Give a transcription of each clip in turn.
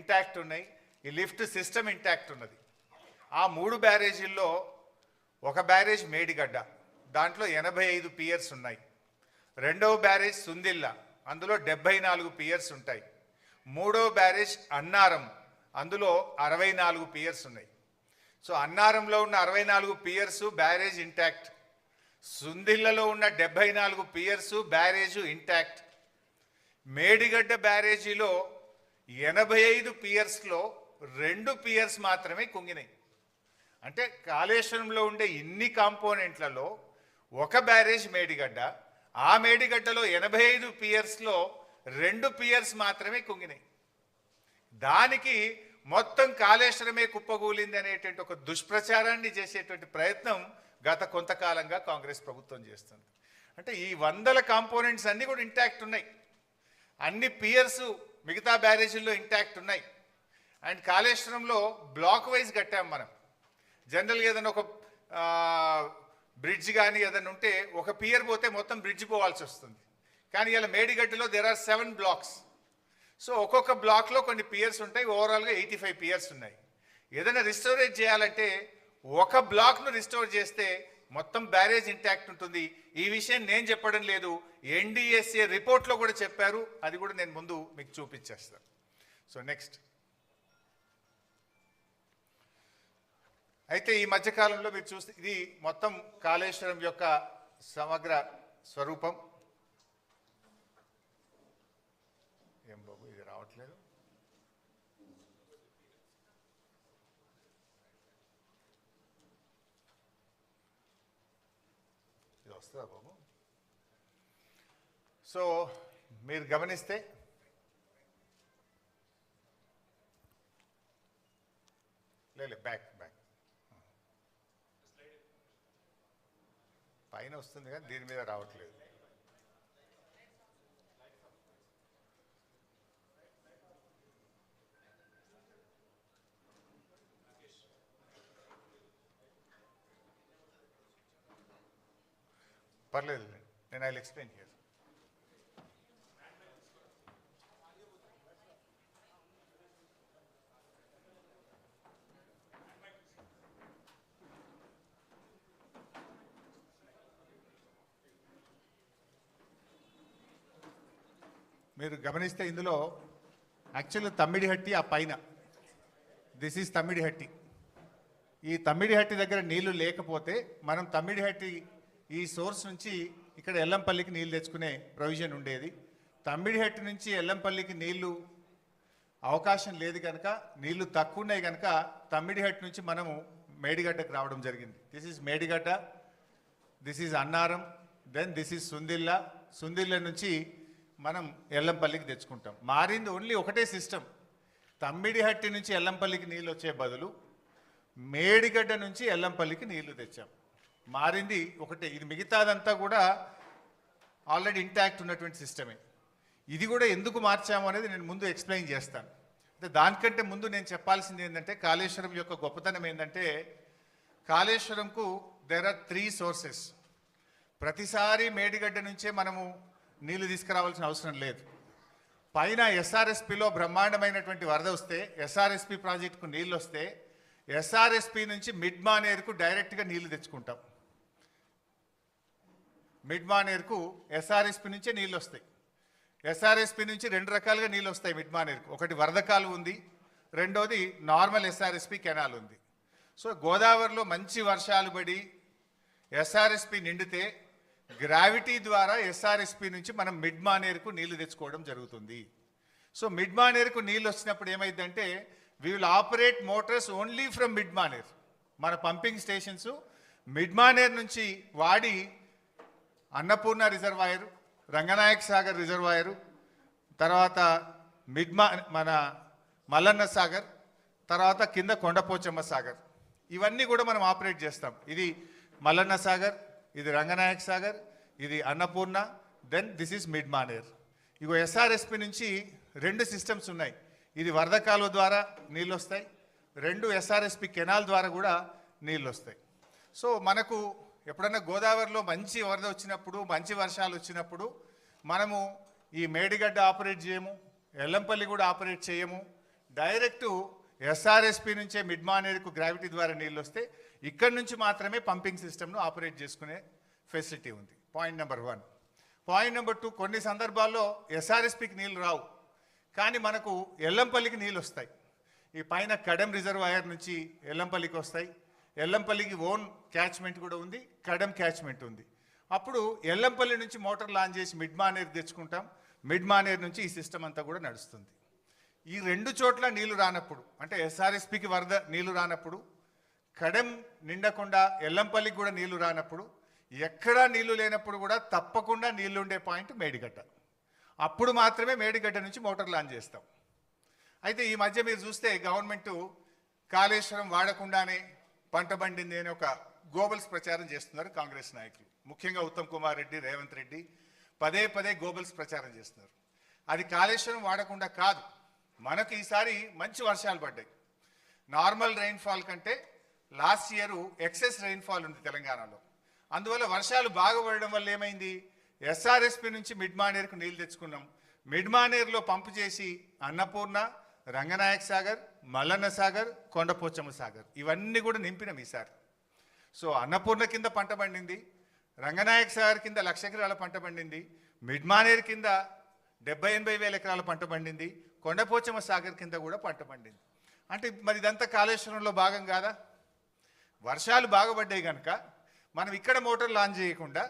Intact ఉన్నాయి, ఈ lift system intact ఉన్నది. ఆ 3 బ్యారేజీల్లో ఒక బ్యారేజ్ మేడిగడ్డ, దాంట్లో 85 పియర్స్ ఉన్నాయి. రెండవ బ్యారేజ్ సుందిల్ల, అందులో 74 పియర్స్ ఉంటాయి. మూడవ బ్యారేజ్ అన్నారం, అందులో 64 పియర్స్ ఉన్నాయి. సో అన్నారంలో ఉన్న 64 పియర్సు బ్యారేజ్ ఇంటాక్ట్, సుందిల్లలో ఉన్న 74 పియర్సు బ్యారేజు ఇంటాక్ట్. మేడిగడ్డ బ్యారేజీలో 85 పియర్స్లో 2 పియర్స్ మాత్రమే కుంగినాయి. అంటే కాళేశ్వరంలో ఉండే ఇన్ని కాంపోనెంట్లలో ఒక బ్యారేజ్ మేడిగడ్డ, ఆ మేడిగడ్డలో 85 పియర్స్లో 2 పియర్స్ మాత్రమే కుంగినాయి. దానికి మొత్తం కాళేశ్వరమే కుప్పగూలింది అనేటువంటి ఒక దుష్ప్రచారాన్ని చేసేటువంటి ప్రయత్నం గత కొంతకాలంగా కాంగ్రెస్ ప్రభుత్వం చేస్తుంది. అంటే ఈ 100 కాంపోనెంట్స్ అన్నీ కూడా ఇంటాక్ట్ ఉన్నాయి, అన్ని పియర్స్ మిగతా బ్యారేజీల్లో ఇంటాక్ట్ ఉన్నాయి. అండ్ కాళేశ్వరంలో బ్లాక్ వైజ్ కట్టాం మనం. జనరల్గా ఏదైనా ఒక బ్రిడ్జ్ కానీ ఏదైనా ఉంటే ఒక పియర్ పోతే మొత్తం బ్రిడ్జ్ పోవాల్సి వస్తుంది. కానీ ఇలా మేడిగడ్డలో దేర్ ఆర్ 7 బ్లాక్స్. సో ఒక్కొక్క బ్లాక్లో కొన్ని పియర్స్ ఉంటాయి, ఓవరాల్గా 85 పియర్స్ ఉన్నాయి. ఏదైనా రిస్టోరేట్ చేయాలంటే ఒక బ్లాక్ను రిస్టోర్ చేస్తే మొత్తం బ్యారేజ్ ఇంటాక్ట్ ఉంటుంది. ఈ విషయం నేను చెప్పడం లేదు, ఎన్డీఎస్ఏ రిపోర్ట్లో కూడా చెప్పారు. అది కూడా నేను ముందు మీకు చూపించేస్తాను. సో నెక్స్ట్, అయితే ఈ మధ్యకాలంలో మీరు చూస్తే ఇది మొత్తం కాళేశ్వరం యొక్క సమగ్ర స్వరూపం. ఏం బాబు ఇది రావట్లేదు, ఇది వస్తుందా బాబు? సో మీరు గమనిస్తే బ్యాక్ పైన వస్తుంది కానీ దీని మీద రావట్లేదు. పర్లేదు, నేను ఐ విల్ ఎక్స్ప్లెయిన్ హియర్. మీరు గమనిస్తే ఇందులో యాక్చువల్గా తమ్మిడిహట్టి ఆ పైన, దిస్ ఈజ్ తమ్మిడిహట్టి. ఈ తమ్మిడిహట్టి దగ్గర నీళ్లు లేకపోతే మనం తమ్మిడిహట్టి ఈ సోర్స్ నుంచి ఇక్కడ ఎల్లంపల్లికి నీళ్ళు తెచ్చుకునే ప్రొవిజన్ ఉండేది. తమ్మిడిహట్టి నుంచి ఎల్లంపల్లికి నీళ్లు అవకాశం లేదు కనుక, నీళ్లు తక్కువ ఉన్నాయి కనుక తమ్మిడిహట్టి నుంచి మనము మేడిగడ్డకు రావడం జరిగింది. This is Medigadda, this is Annaram, then this is Sundilla. Sundilla నుంచి మనం ఎల్లంపల్లికి తెచ్చుకుంటాం. మారింది ఓన్లీ ఒకటే సిస్టమ్. తమ్మిడిహట్టి నుంచి ఎల్లంపల్లికి నీళ్ళు వచ్చే బదులు మేడిగడ్డ నుంచి ఎల్లంపల్లికి నీళ్లు తెచ్చాం. మారింది ఒకటే. ఇది మిగతాదంతా కూడా ఆల్రెడీ ఇంటాక్ట్ ఉన్నటువంటి సిస్టమే. ఇది కూడా ఎందుకు మార్చాము అనేది నేను ముందు ఎక్స్ప్లెయిన్ చేస్తాను. అంటే దానికంటే ముందు నేను చెప్పాల్సింది ఏంటంటే, కాళేశ్వరం యొక్క గొప్పతనం ఏంటంటే, కాళేశ్వరంకు దేర్ ఆర్ 3 సోర్సెస్. ప్రతిసారి మేడిగడ్డ నుంచే మనము నీళ్లు తీసుకురావాల్సిన అవసరం లేదు. పైన ఎస్ఆర్ఎస్పిలో బ్రహ్మాండమైనటువంటి వరద వస్తే, ఎస్ఆర్ఎస్పి ప్రాజెక్టుకు నీళ్ళు వస్తే, ఎస్ఆర్ఎస్పి నుంచి మిడ్ మానేరుకు డైరెక్ట్గా నీళ్లు తెచ్చుకుంటాం. మిడ్ మానేరుకు ఎస్ఆర్ఎస్పి నుంచే నీళ్ళు వస్తాయి. ఎస్ఆర్ఎస్పి నుంచి 2 రకాలుగా నీళ్ళు వస్తాయి మిడ్ మానేరుకు. ఒకటి వరద కాలువ ఉంది, రెండోది నార్మల్ ఎస్ఆర్ఎస్పి కెనాల్ ఉంది. సో గోదావరిలో మంచి వర్షాలు పడి ఎస్ఆర్ఎస్పి నిండితే గ్రావిటీ ద్వారా ఎస్ఆర్ఎస్పి నుంచి మనం మిడ్ మానేరుకు నీళ్లు తెచ్చుకోవడం జరుగుతుంది. సో మిడ్ మానేరుకు నీళ్ళు వచ్చినప్పుడు ఏమైందంటే, we will operate Motors only from mid Maner. మన పంపింగ్ స్టేషన్స్ మిడ్ మానేర్ నుంచి వాడి అన్నపూర్ణ రిజర్వాయరు, రంగనాయక సాగర్ రిజర్వాయరు, తర్వాత మన మల్లన్న సాగర్, తర్వాత కింద కొండపోచమ్మ సాగర్, ఇవన్నీ కూడా మనం ఆపరేట్ చేస్తాం. ఇది మల్లన్న సాగర్, ఇది రంగనాయక సాగర్, ఇది Annapurna, then this is mid Manair. ఇగో ఎస్ఆర్ఎస్పి నుంచి 2 సిస్టమ్స్ ఉన్నాయి. ఇది వరద కాలువ ద్వారా నీళ్ళు వస్తాయి, 2 ఎస్ఆర్ఎస్పి కెనాల్ ద్వారా కూడా నీళ్ళు వస్తాయి. సో మనకు ఎప్పుడన్నా గోదావరిలో మంచి వరద వచ్చినప్పుడు, మంచి వర్షాలు వచ్చినప్పుడు మనము ఈ మేడిగడ్డ ఆపరేట్ చేయము, ఎల్లంపల్లి కూడా ఆపరేట్ చేయము, డైరెక్టు ఎస్ఆర్ఎస్పి నుంచే మిడ్ మానేరుకు గ్రావిటీ ద్వారా నీళ్ళు వస్తే ఇక్కడి నుంచి మాత్రమే పంపింగ్ సిస్టమ్ను ఆపరేట్ చేసుకునే ఫెసిలిటీ ఉంది. Point number 1. పాయింట్ నెంబర్ 2, కొన్ని సందర్భాల్లో ఎస్ఆర్ఎస్పికి నీళ్ళు రావు, కానీ మనకు ఎల్లంపల్లికి నీళ్ళు వస్తాయి. ఈ పైన కడెం రిజర్వాయర్ నుంచి ఎల్లంపల్లికి వస్తాయి. ఎల్లంపల్లికి ఓన్ క్యాచ్మెంట్ కూడా ఉంది, కడెం క్యాచ్మెంట్ ఉంది. అప్పుడు ఎల్లంపల్లి నుంచి మోటార్ లాంచ్ చేసి మిడ్ మానేరు తెచ్చుకుంటాం. మిడ్ మానేరు నుంచి ఈ సిస్టమ్ అంతా కూడా నడుస్తుంది. ఈ 2 చోట్ల నీళ్లు రానప్పుడు, అంటే ఎస్ఆర్ఎస్పికి వరద నీళ్లు రానప్పుడు, కడెం నిండకుండా ఎల్లంపల్లికి కూడా నీళ్లు రానప్పుడు, ఎక్కడా నీళ్లు లేనప్పుడు కూడా తప్పకుండా నీళ్లు ఉండే పాయింట్ మేడిగడ్డ. అప్పుడు మాత్రమే మేడిగడ్డ నుంచి మోటార్ లాంచ్ చేస్తాం. అయితే ఈ మధ్య మీరు చూస్తే గవర్నమెంట్ కాళేశ్వరం వాడకుండానే పంట పండింది అని ఒక గోబల్స్ ప్రచారం చేస్తున్నారు కాంగ్రెస్ నాయకులు, ముఖ్యంగా ఉత్తమ్ కుమార్ రెడ్డి, రేవంత్ రెడ్డి పదే పదే గోబల్స్ ప్రచారం చేస్తున్నారు. అది కాళేశ్వరం వాడకుండా కాదు, మనకు ఈసారి మంచి వర్షాలు పడ్డాయి. నార్మల్ రెయిన్ఫాల్ కంటే లాస్ట్ ఇయర్ ఎక్సెస్ రెయిన్ఫాల్ ఉంది తెలంగాణలో. అందువల్ల వర్షాలు బాగా పడడం వల్ల ఏమైంది, ఎస్ఆర్ఎస్పి నుంచి మిడ్ మానేరుకు నీళ్ళు తెచ్చుకున్నాం. మిడ్ మానేరులో పంపు చేసి అన్నపూర్ణ, రంగనాయక సాగర్, మల్లన్న సాగర్, కొండపోచమ్మ సాగర్ ఇవన్నీ కూడా నింపినాం ఈసారి. సో అన్నపూర్ణ కింద పంట పండింది, రంగనాయక సాగర్ కింద 1,00,000 ఎకరాల పంట పండింది, మిడ్ మానేరు కింద 70-80 వేల ఎకరాల పంట పండింది, కొండపోచమ్మ సాగర్ కింద కూడా పంట పండింది. అంటే మరి ఇదంతా కాళేశ్వరంలో భాగం కాదా? వర్షాలు బాగుపడ్డాయి కనుక మనం ఇక్కడ మోటార్ లాంచ్ చేయకుండా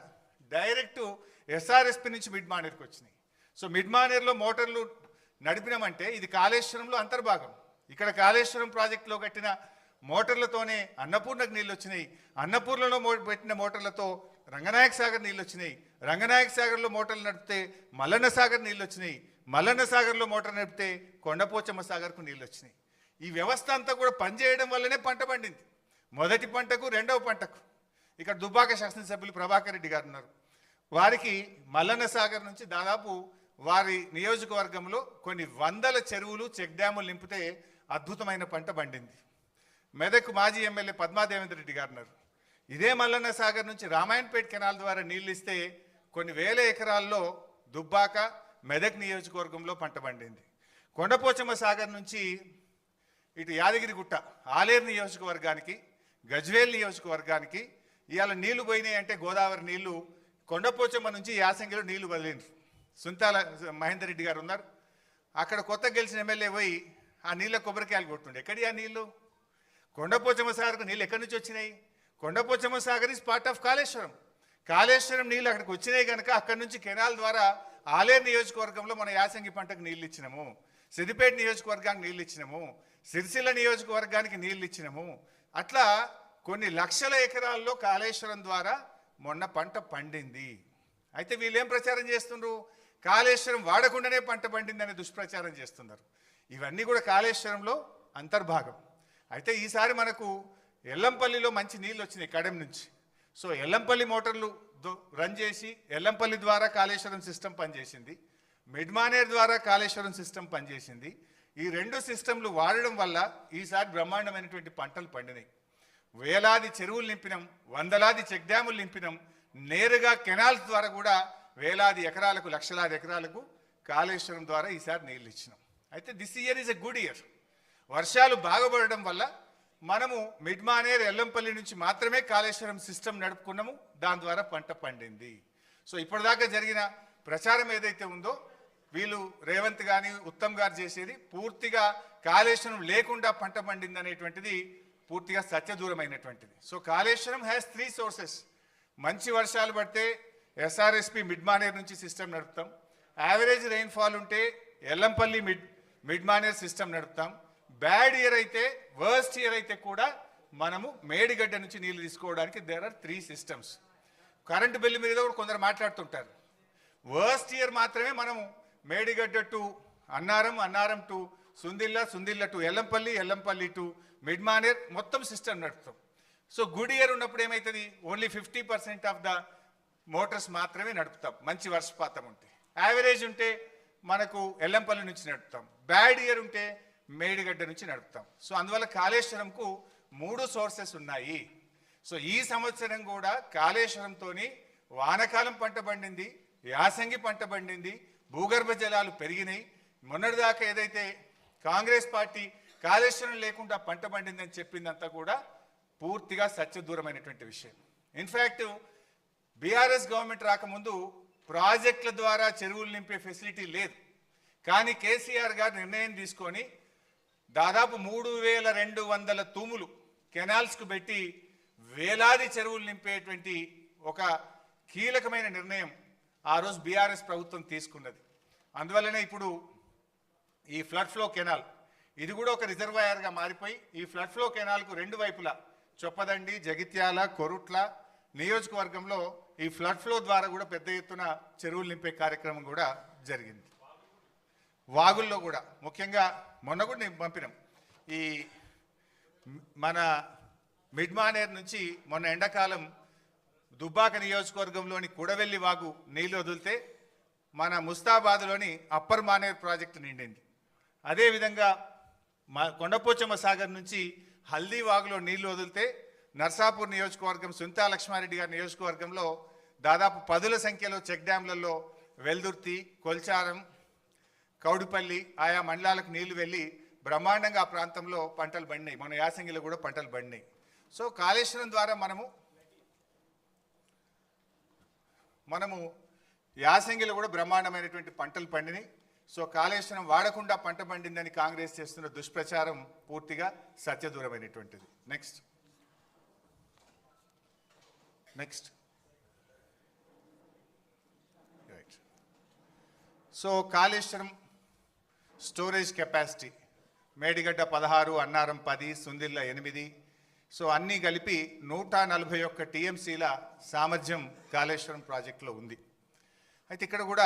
డైరెక్టు ఎస్ఆర్ఎస్పి నుంచి మిడ్ మానేరుకి వచ్చినాయి. సో మిడ్ మానేరులో మోటార్లు నడిపినామంటే ఇది కాళేశ్వరంలో అంతర్భాగం. ఇక్కడ కాళేశ్వరం ప్రాజెక్టులో కట్టిన మోటార్లతోనే అన్నపూర్ణకు నీళ్ళు వచ్చినాయి, అన్నపూర్ణలో పెట్టిన మోటార్లతో రంగనాయక సాగర్ నీళ్ళు వచ్చినాయి, రంగనాయక సాగర్లో మోటార్లు నడిపితే మల్లన్న సాగర్ నీళ్ళు వచ్చినాయి, మల్లన్న సాగర్లో మోటార్ నడిపితే కొండపోచమ్మ సాగర్కు నీళ్ళు వచ్చినాయి. ఈ వ్యవస్థ అంతా కూడా పనిచేయడం వల్లనే పంట పండింది, మొదటి పంటకు రెండవ పంటకు. ఇక్కడ దుబ్బాక శాసనసభ్యులు ప్రభాకర్ రెడ్డి గారు ఉన్నారు, వారికి మల్లన్న సాగర్ నుంచి దాదాపు వారి నియోజకవర్గంలో కొన్ని వందల చెరువులు, చెక్ డ్యాములు నింపితే అద్భుతమైన పంట పండింది. మెదక్ మాజీ ఎమ్మెల్యే పద్మాదేవేంద్ర రెడ్డి గారు ఉన్నారు, ఇదే మల్లన్న సాగర్ నుంచి రామాయణపేట కెనాల్ ద్వారా నీళ్ళు ఇస్తే కొన్ని వేల ఎకరాల్లో దుబ్బాక, మెదక్ నియోజకవర్గంలో పంట పండింది. కొండపోచమ్మ సాగర్ నుంచి ఇటు యాదగిరిగుట్ట, ఆలేరు నియోజకవర్గానికి, గజ్వేల్ నియోజకవర్గానికి ఇవాళ నీళ్లు పోయినాయి అంటే గోదావరి నీళ్లు కొండపోచమ్మ నుంచి యాసంగిలో నీళ్లు వదిలిండ్రు. సుంతాల మహేందర్ రెడ్డి గారు ఉన్నారు, అక్కడ కొత్త గెలిచిన ఎమ్మెల్యే పోయి ఆ నీళ్ళ కొబ్బరికాయలు కొట్టుండే. ఎక్కడి ఆ నీళ్లు? కొండపోచమ్మ సాగర్కు నీళ్ళు ఎక్కడి నుంచి వచ్చినాయి? Kondapochamma Sagar is part of Kaleshwaram. Kaleshwaram నీళ్ళు అక్కడికి వచ్చినాయి కనుక అక్కడి నుంచి కెనాల్ ద్వారా ఆలేరు నియోజకవర్గంలో మన యాసంగి పంటకు నీళ్ళు ఇచ్చినాము, సిద్దిపేట నియోజకవర్గానికి నీళ్ళు ఇచ్చినాము, సిరిసిల్ల నియోజకవర్గానికి నీళ్ళు ఇచ్చినాము. అట్లా కొన్ని లక్షల ఎకరాల్లో కాళేశ్వరం ద్వారా మొన్న పంట పండింది. అయితే వీళ్ళు ఏం ప్రచారం చేస్తున్నారు? కాళేశ్వరం వాడకుండానే పంట పండిందనే దుష్ప్రచారం చేస్తున్నారు. ఇవన్నీ కూడా కాళేశ్వరంలో అంతర్భాగం. అయితే ఈసారి మనకు ఎల్లంపల్లిలో మంచి నీళ్ళు వచ్చినాయి కడెం నుంచి. సో ఎల్లంపల్లి మోటార్లు రన్ చేసి ఎల్లంపల్లి ద్వారా కాళేశ్వరం సిస్టమ్ పనిచేసింది, మిడ్ మానేర్ ద్వారా కాళేశ్వరం సిస్టమ్ పనిచేసింది. ఈ 2 సిస్టంలు వాడడం వల్ల ఈసారి బ్రహ్మాండమైనటువంటి పంటలు పండినాయి. వేలాది చెరువులు నింపినాం, వందలాది చెక్ డ్యాములు నింపినాం, నేరుగా కెనాల్స్ ద్వారా కూడా వేలాది ఎకరాలకు, లక్షలాది ఎకరాలకు కాళేశ్వరం ద్వారా ఈసారి నీళ్ళు ఇచ్చినాం. అయితే this year is a good year. వర్షాలు బాగుపడడం వల్ల మనము మిడ్ మానేర్, ఎల్లంపల్లి నుంచి మాత్రమే కాళేశ్వరం సిస్టమ్ నడుపుకున్నాము, దాని ద్వారా పంట పండింది. సో ఇప్పటిదాకా జరిగిన ప్రచారం ఏదైతే ఉందో వీళ్ళు రేవంత్ కానీ ఉత్తమ్ గారు చేసేది పూర్తిగా కాళేశ్వరం లేకుండా పంట పండింది అనేటువంటిది పూర్తిగా సత్యదూరమైనటువంటిది. So Kaleshwaram has 3 sources. మంచి వర్షాలు పడితే ఎస్ఆర్ఎస్పి మిడ్ మానేర్ నుంచి సిస్టమ్ నడుపుతాం, యావరేజ్ రెయిన్ఫాల్ ఉంటే ఎల్లంపల్లి మిడ్ మానేర్ సిస్టమ్ నడుపుతాం, బ్యాడ్ ఇయర్ అయితే, వర్స్ట్ ఇయర్ అయితే కూడా మనము మేడిగడ్డ నుంచి నీళ్ళు తీసుకోవడానికి there are 3 systems. Current bill మీద కూడా కొందరు మాట్లాడుతుంటారు. వర్స్ట్ ఇయర్ మాత్రమే మనము Medigadda to Annaram, Annaram to Sundilla, Sundilla to Yellampalli, Yellampalli to mid Maner మొత్తం సిస్టమ్ నడుపుతాం. సో గుడ్ ఇయర్ ఉన్నప్పుడు ఏమవుతుంది? ఓన్లీ 50% ఆఫ్ ద మోటార్స్ మాత్రమే నడుపుతాం మంచి వర్షపాతం ఉంటే. యావరేజ్ ఉంటే మనకు ఎల్లంపల్లి నుంచి నడుపుతాం, బ్యాడ్ ఇయర్ ఉంటే మేడిగడ్డ నుంచి నడుపుతాం. సో అందువల్ల కాళేశ్వరంకు 3 సోర్సెస్ ఉన్నాయి. సో ఈ సంవత్సరం కూడా కాళేశ్వరంతోని వానకాలం పంట పండింది, యాసంగి పంట పండింది, భూగర్భ జలాలు పెరిగినాయి. మొన్నటిదాకా ఏదైతే కాంగ్రెస్ పార్టీ కాళేశ్వరం లేకుండా పంట పండిందని చెప్పిందంతా కూడా పూర్తిగా సత్యదూరమైనటువంటి విషయం. ఇన్ఫ్యాక్ట్ బీఆర్ఎస్ గవర్నమెంట్ రాకముందు ప్రాజెక్టుల ద్వారా చెరువులు నింపే ఫెసిలిటీ లేదు. కానీ కేసీఆర్ గారు నిర్ణయం తీసుకొని దాదాపు 3200 తూములు కెనాల్స్కు పెట్టి వేలాది చెరువులు నింపేటువంటి ఒక కీలకమైన నిర్ణయం ఆ రోజు బీఆర్ఎస్ ప్రభుత్వం తీసుకున్నది. అందువల్లనే ఇప్పుడు ఈ ఫ్లడ్ ఫ్లో కెనాల్ ఇది కూడా ఒక రిజర్వాయర్గా మారిపోయి ఈ ఫ్లడ్ ఫ్లో కెనాల్కు రెండు వైపులా చొప్పదండి, జగిత్యాల, కొరుట్ల నియోజకవర్గంలో ఈ ఫ్లడ్ ఫ్లో ద్వారా కూడా పెద్ద ఎత్తున చెరువులు నింపే కార్యక్రమం కూడా జరిగింది. వాగుల్లో కూడా ముఖ్యంగా మొన్న కూడా నేను పంపినాం. ఈ మన మిడ్మానేర్ నుంచి మొన్న ఎండాకాలం దుబ్బాక నియోజకవర్గంలోని కుడవెల్లి వాగు నీళ్లు వదిలితే మన ముస్తాబాద్లోని అప్పర్ మానేర్ ప్రాజెక్టు నిండింది. అదేవిధంగా కొండపోచమ్మ సాగర్ నుంచి హల్దీ వాగులో నీళ్లు వదిలితే నర్సాపూర్ నియోజకవర్గం సుంతా లక్ష్మారెడ్డి గారి నియోజకవర్గంలో దాదాపు 10ల సంఖ్యలో చెక్ డ్యాంలలో వెల్దుర్తి, కొల్చారం, కౌడుపల్లి ఆయా మండలాలకు నీళ్లు వెళ్ళి బ్రహ్మాండంగా ఆ ప్రాంతంలో పంటలు పండినాయి. మన యాసంగిలో కూడా పంటలు పండినాయి. సో కాళేశ్వరం ద్వారా మనము యాసంగిలో కూడా బ్రహ్మాండమైనటువంటి పంటలు పండినాయి. సో కాళేశ్వరం వాడకుండా పంట పండిందని కాంగ్రెస్ చేస్తున్న దుష్ప్రచారం పూర్తిగా సత్యదూరమైనటువంటిది. Next right. So Kaleshwaram storage capacity Medigadda 16, Annaram 10, Sundilla 8. So అన్నీ కలిపి 141 టీఎంసీల సామర్థ్యం కాళేశ్వరం ప్రాజెక్టులో ఉంది. అయితే ఇక్కడ కూడా